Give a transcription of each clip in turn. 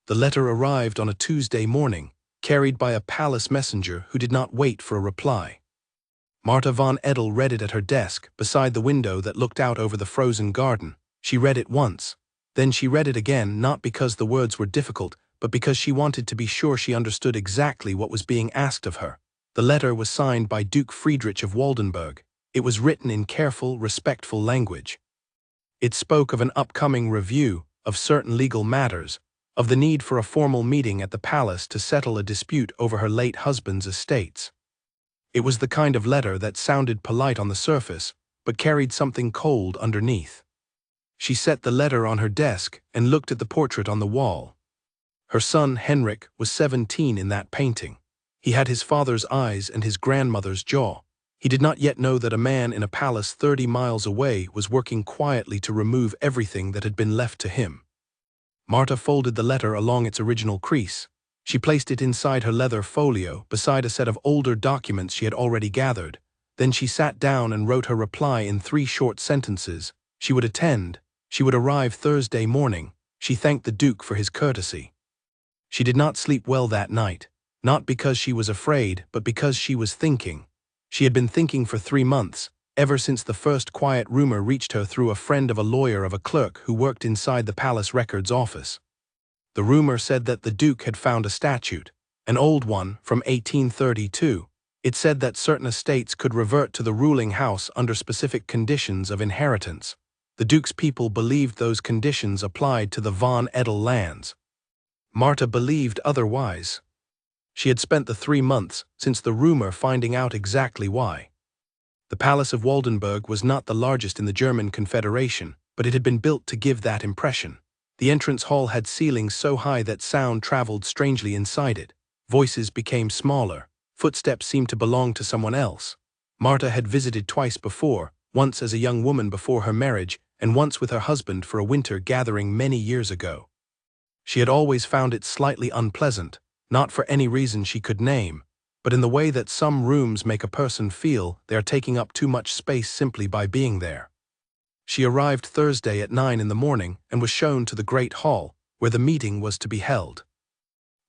The letter arrived on a Tuesday morning, carried by a palace messenger who did not wait for a reply. Marta von Edel read it at her desk, beside the window that looked out over the frozen garden. She read it once. Then she read it again, not because the words were difficult, but because she wanted to be sure she understood exactly what was being asked of her. The letter was signed by Duke Friedrich of Waldenburg. It was written in careful, respectful language. It spoke of an upcoming review, of certain legal matters, of the need for a formal meeting at the palace to settle a dispute over her late husband's estates. It was the kind of letter that sounded polite on the surface, but carried something cold underneath. She set the letter on her desk and looked at the portrait on the wall. Her son, Henrik, was 17 in that painting. He had his father's eyes and his grandmother's jaw. He did not yet know that a man in a palace 30 miles away was working quietly to remove everything that had been left to him. Marta folded the letter along its original crease. She placed it inside her leather folio, beside a set of older documents she had already gathered. Then she sat down and wrote her reply in 3 short sentences. She would attend. She would arrive Thursday morning. She thanked the Duke for his courtesy. She did not sleep well that night, not because she was afraid, but because she was thinking. She had been thinking for 3 months, ever since the first quiet rumor reached her through a friend of a lawyer of a clerk who worked inside the palace records office. The rumor said that the Duke had found a statute, an old one from 1832. It said that certain estates could revert to the ruling house under specific conditions of inheritance. The Duke's people believed those conditions applied to the von Edel lands. Marta believed otherwise. She had spent the 3 months since the rumor finding out exactly why. The Palace of Waldenburg was not the largest in the German Confederation, but it had been built to give that impression. The entrance hall had ceilings so high that sound traveled strangely inside it. Voices became smaller. Footsteps seemed to belong to someone else. Marta had visited twice before, once as a young woman before her marriage, and once with her husband for a winter gathering many years ago. She had always found it slightly unpleasant, not for any reason she could name, but in the way that some rooms make a person feel they are taking up too much space simply by being there. She arrived Thursday at 9 in the morning and was shown to the great hall, where the meeting was to be held.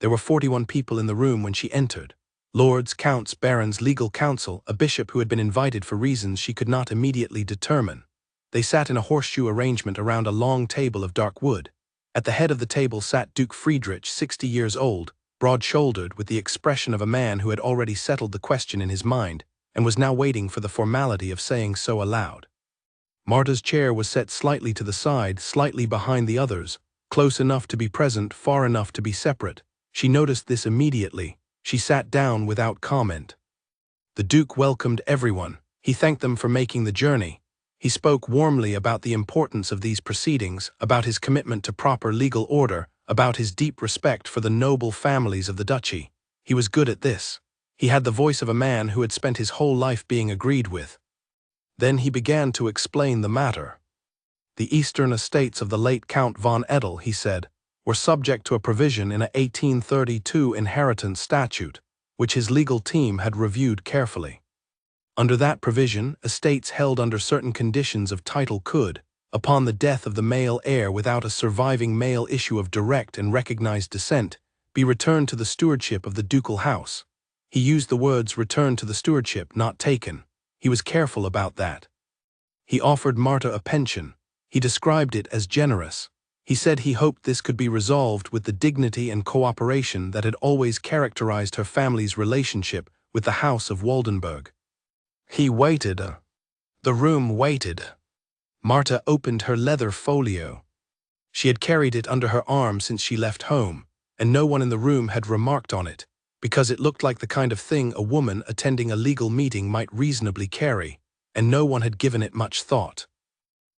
There were 41 people in the room when she entered. Lords, counts, barons, legal counsel, a bishop who had been invited for reasons she could not immediately determine. They sat in a horseshoe arrangement around a long table of dark wood. At the head of the table sat Duke Friedrich, 60 years old, broad-shouldered, with the expression of a man who had already settled the question in his mind and was now waiting for the formality of saying so aloud. Marta's chair was set slightly to the side, slightly behind the others, close enough to be present, far enough to be separate. She noticed this immediately. She sat down without comment. The Duke welcomed everyone. He thanked them for making the journey. He spoke warmly about the importance of these proceedings, about his commitment to proper legal order, about his deep respect for the noble families of the duchy. He was good at this. He had the voice of a man who had spent his whole life being agreed with. Then he began to explain the matter. The eastern estates of the late Count von Edel, he said, were subject to a provision in a 1832 inheritance statute, which his legal team had reviewed carefully. Under that provision, estates held under certain conditions of title could, upon the death of the male heir without a surviving male issue of direct and recognized descent, be returned to the stewardship of the ducal house. He used the words "returned to the stewardship," not "taken." He was careful about that. He offered Marta a pension. He described it as generous. He said he hoped this could be resolved with the dignity and cooperation that had always characterized her family's relationship with the House of Waldenburg. He waited. The room waited. Marta opened her leather folio. She had carried it under her arm since she left home, and no one in the room had remarked on it, because it looked like the kind of thing a woman attending a legal meeting might reasonably carry, and no one had given it much thought.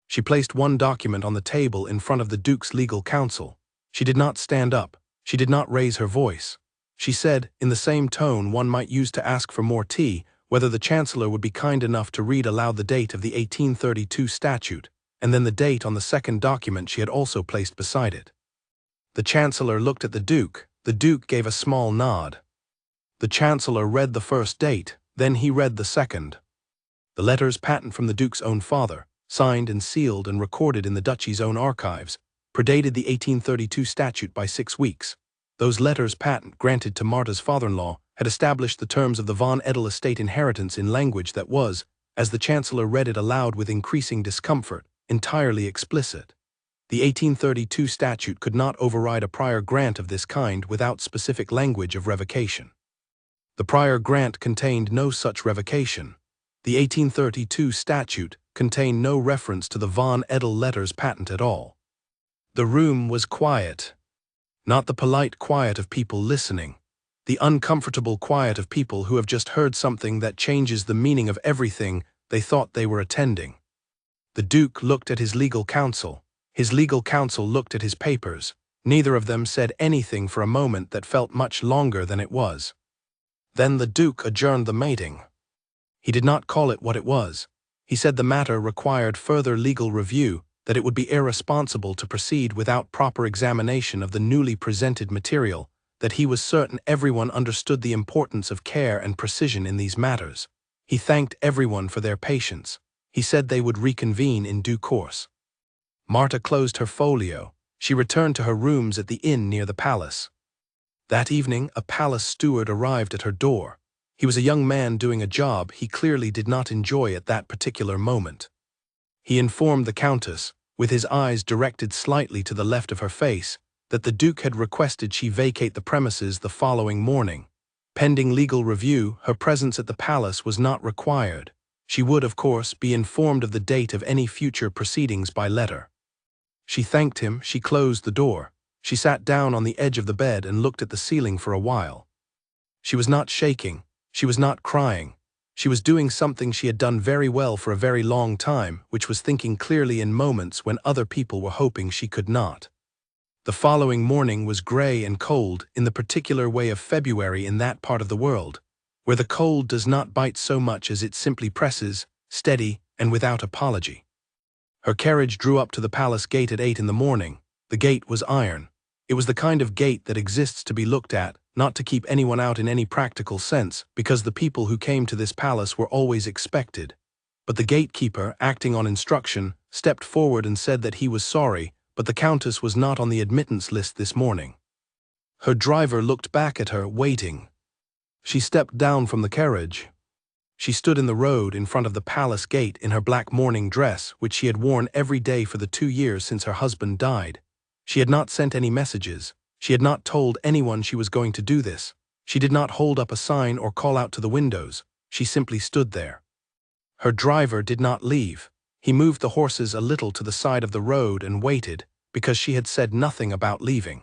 She placed one document on the table in front of the Duke's legal counsel. She did not stand up. She did not raise her voice. She said, in the same tone one might use to ask for more tea, whether the Chancellor would be kind enough to read aloud the date of the 1832 statute, and then the date on the second document she had also placed beside it. The Chancellor looked at the Duke. The Duke gave a small nod. The Chancellor read the first date, then he read the second. The letters, patent from the Duke's own father, signed and sealed and recorded in the duchy's own archives, predated the 1832 statute by 6 weeks. Those letters patent granted to Marta's father-in-law had established the terms of the Von Edel estate inheritance in language that was, as the Chancellor read it aloud with increasing discomfort, entirely explicit. The 1832 statute could not override a prior grant of this kind without specific language of revocation. The prior grant contained no such revocation. The 1832 statute contained no reference to the Von Edel letters patent at all. The room was quiet. Not the polite quiet of people listening. The uncomfortable quiet of people who have just heard something that changes the meaning of everything they thought they were attending. The Duke looked at his legal counsel. His legal counsel looked at his papers. Neither of them said anything for a moment that felt much longer than it was. Then the Duke adjourned the meeting. He did not call it what it was. He said the matter required further legal review, that it would be irresponsible to proceed without proper examination of the newly presented material, that he was certain everyone understood the importance of care and precision in these matters. He thanked everyone for their patience. He said they would reconvene in due course. Marta closed her folio. She returned to her rooms at the inn near the palace. That evening, a palace steward arrived at her door. He was a young man doing a job he clearly did not enjoy at that particular moment. He informed the Countess, with his eyes directed slightly to the left of her face, that the Duke had requested she vacate the premises the following morning. Pending legal review, her presence at the palace was not required. She would, of course, be informed of the date of any future proceedings by letter. She thanked him, she closed the door. She sat down on the edge of the bed and looked at the ceiling for a while. She was not shaking. She was not crying. She was doing something she had done very well for a very long time, which was thinking clearly in moments when other people were hoping she could not. The following morning was gray and cold in the particular way of February in that part of the world, where the cold does not bite so much as it simply presses, steady and without apology. Her carriage drew up to the palace gate at 8 in the morning. The gate was iron. It was the kind of gate that exists to be looked at, not to keep anyone out in any practical sense, because the people who came to this palace were always expected. But the gatekeeper, acting on instruction, stepped forward and said that he was sorry, but the Countess was not on the admittance list this morning. Her driver looked back at her, waiting. She stepped down from the carriage. She stood in the road in front of the palace gate in her black mourning dress, which she had worn every day for the 2 years since her husband died. She had not sent any messages. She had not told anyone she was going to do this. She did not hold up a sign or call out to the windows. She simply stood there. Her driver did not leave. He moved the horses a little to the side of the road and waited, because she had said nothing about leaving.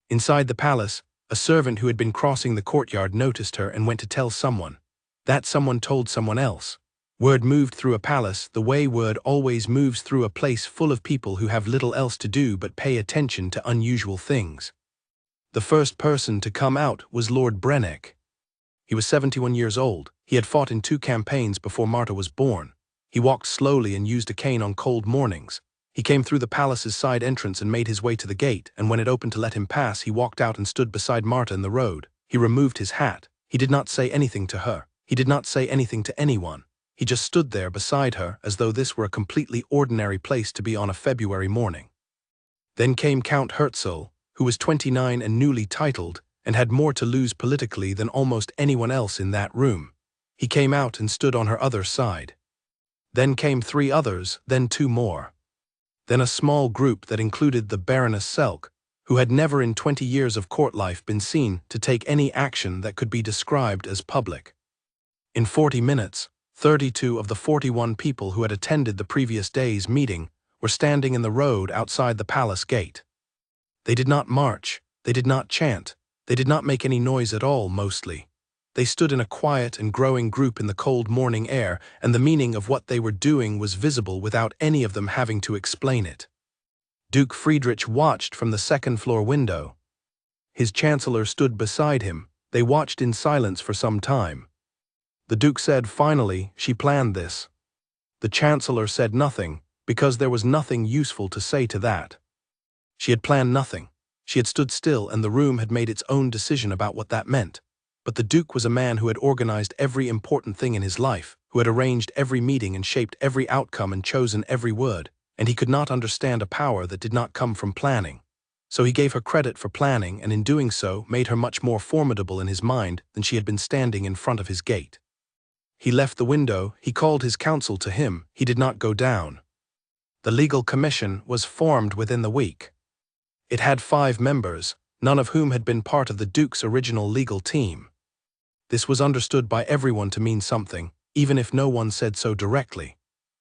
Inside the palace, a servant who had been crossing the courtyard noticed her and went to tell someone. That someone told someone else. Word moved through a palace the way word always moves through a place full of people who have little else to do but pay attention to unusual things. The first person to come out was Lord Brennick. He was 71 years old. He had fought in 2 campaigns before Marta was born. He walked slowly and used a cane on cold mornings. He came through the palace's side entrance and made his way to the gate, and when it opened to let him pass, he walked out and stood beside Marta in the road. He removed his hat. He did not say anything to her. He did not say anything to anyone. He just stood there beside her as though this were a completely ordinary place to be on a February morning. Then came Count Herzl, who was 29 and newly titled, and had more to lose politically than almost anyone else in that room. He came out and stood on her other side. Then came 3 others, then 2 more. Then a small group that included the Baroness Selk, who had never in 20 years of court life been seen to take any action that could be described as public. In 40 minutes, 32 of the 41 people who had attended the previous day's meeting were standing in the road outside the palace gate. They did not march, they did not chant, they did not make any noise at all, mostly. They stood in a quiet and growing group in the cold morning air, and the meaning of what they were doing was visible without any of them having to explain it. Duke Friedrich watched from the second-floor window. His chancellor stood beside him. They watched in silence for some time. The Duke said, finally, she planned this. The Chancellor said nothing, because there was nothing useful to say to that. She had planned nothing. She had stood still, and the room had made its own decision about what that meant. But the Duke was a man who had organized every important thing in his life, who had arranged every meeting and shaped every outcome and chosen every word, and he could not understand a power that did not come from planning. So he gave her credit for planning, and in doing so made her much more formidable in his mind than she had been standing in front of his gate. He left the window, he called his counsel to him, he did not go down. The legal commission was formed within the week. It had 5 members, none of whom had been part of the Duke's original legal team. This was understood by everyone to mean something, even if no one said so directly.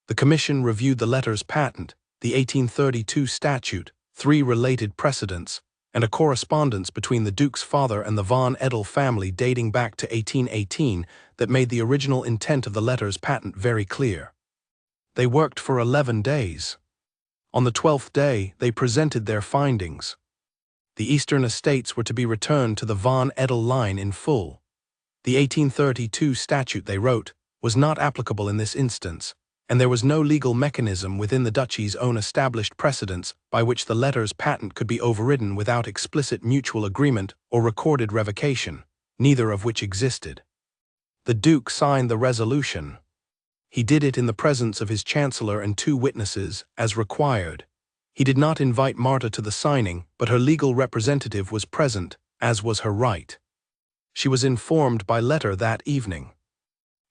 The commission reviewed the letters patent, the 1832 statute, 3 related precedents, and a correspondence between the Duke's father and the Von Edel family dating back to 1818 that made the original intent of the letters patent very clear. They worked for 11 days. On the 12th day, they presented their findings. The Eastern estates were to be returned to the Von Edel line in full. The 1832 statute, they wrote, was not applicable in this instance, and there was no legal mechanism within the duchy's own established precedents by which the letters patent could be overridden without explicit mutual agreement or recorded revocation, neither of which existed. The Duke signed the resolution. He did it in the presence of his chancellor and 2 witnesses, as required. He did not invite Marta to the signing, but her legal representative was present, as was her right. She was informed by letter that evening.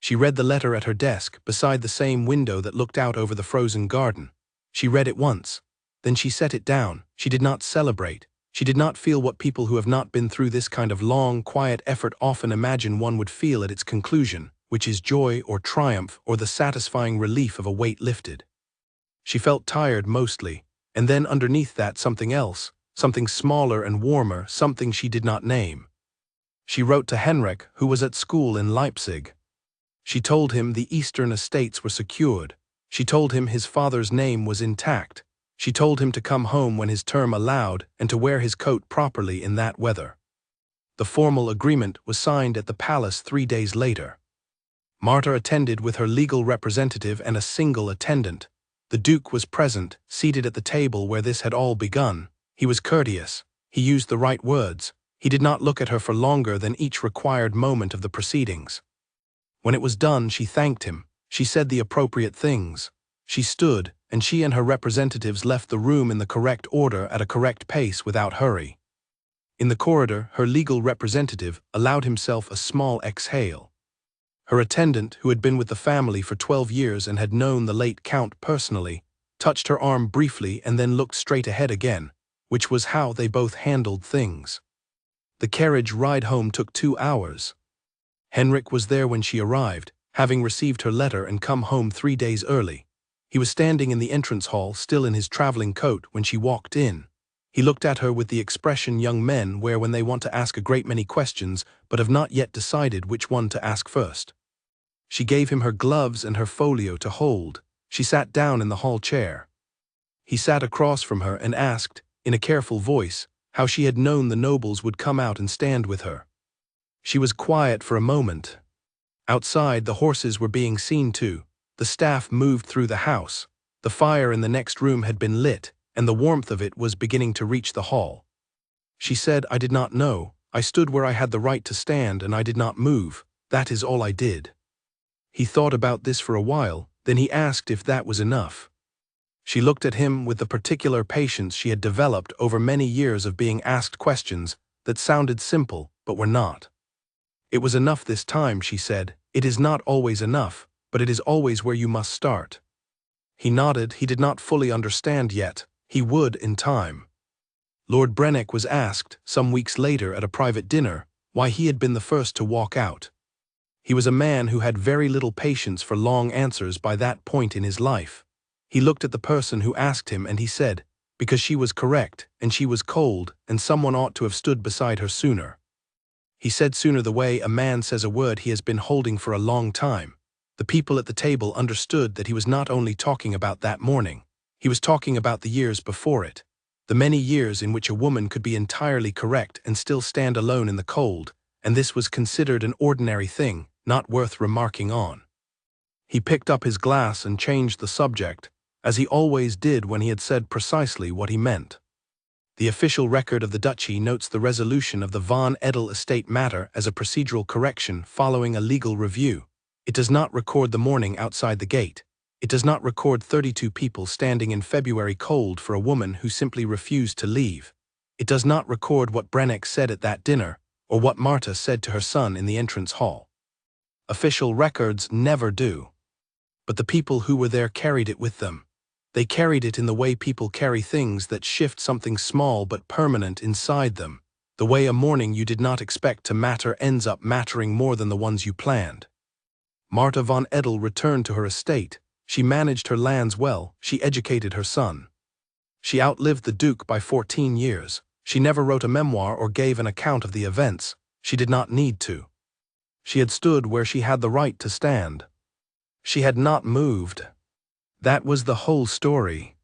She read the letter at her desk, beside the same window that looked out over the frozen garden. She read it once. Then she set it down. She did not celebrate. She did not feel what people who have not been through this kind of long, quiet effort often imagine one would feel at its conclusion, which is joy or triumph or the satisfying relief of a weight lifted. She felt tired mostly, and then underneath that something else, something smaller and warmer, something she did not name. She wrote to Henrik, who was at school in Leipzig. She told him the Eastern estates were secured. She told him his father's name was intact. She told him to come home when his term allowed and to wear his coat properly in that weather. The formal agreement was signed at the palace 3 days later. Marta attended with her legal representative and a single attendant. The Duke was present, seated at the table where this had all begun. He was courteous. He used the right words. He did not look at her for longer than each required moment of the proceedings. When it was done, she thanked him. She said the appropriate things. She stood, and she and her representatives left the room in the correct order at a correct pace without hurry. In the corridor, her legal representative allowed himself a small exhale. Her attendant, who had been with the family for 12 years and had known the late Count personally, touched her arm briefly and then looked straight ahead again, which was how they both handled things. The carriage ride home took 2 hours. Henrik was there when she arrived, having received her letter and come home 3 days early. He was standing in the entrance hall, still in his traveling coat, when she walked in. He looked at her with the expression young men wear when they want to ask a great many questions but have not yet decided which one to ask first. She gave him her gloves and her folio to hold. She sat down in the hall chair. He sat across from her and asked, in a careful voice, how she had known the nobles would come out and stand with her. She was quiet for a moment. Outside, the horses were being seen to. The staff moved through the house. The fire in the next room had been lit, and the warmth of it was beginning to reach the hall. She said, "I did not know. I stood where I had the right to stand, and I did not move. That is all I did." He thought about this for a while, then he asked if that was enough. She looked at him with the particular patience she had developed over many years of being asked questions that sounded simple but were not. "It was enough this time," she said. "It is not always enough, but it is always where you must start." He nodded. He did not fully understand yet. He would in time. Lord Brennick was asked, some weeks later at a private dinner, why he had been the first to walk out. He was a man who had very little patience for long answers by that point in his life. He looked at the person who asked him and he said, "Because she was correct, and she was cold, and someone ought to have stood beside her sooner." He said sooner the way a man says a word he has been holding for a long time. The people at the table understood that he was not only talking about that morning. He was talking about the years before it. The many years in which a woman could be entirely correct and still stand alone in the cold, and this was considered an ordinary thing, not worth remarking on. He picked up his glass and changed the subject, as he always did when he had said precisely what he meant. The official record of the duchy notes the resolution of the Von Edel estate matter as a procedural correction following a legal review. It does not record the morning outside the gate. It does not record 32 people standing in February cold for a woman who simply refused to leave. It does not record what Brennick said at that dinner, or what Marta said to her son in the entrance hall. Official records never do. But the people who were there carried it with them. They carried it in the way people carry things that shift something small but permanent inside them, the way a morning you did not expect to matter ends up mattering more than the ones you planned. Marta von Edel returned to her estate. She managed her lands well, she educated her son. She outlived the Duke by 14 years. She never wrote a memoir or gave an account of the events. She did not need to. She had stood where she had the right to stand. She had not moved. That was the whole story.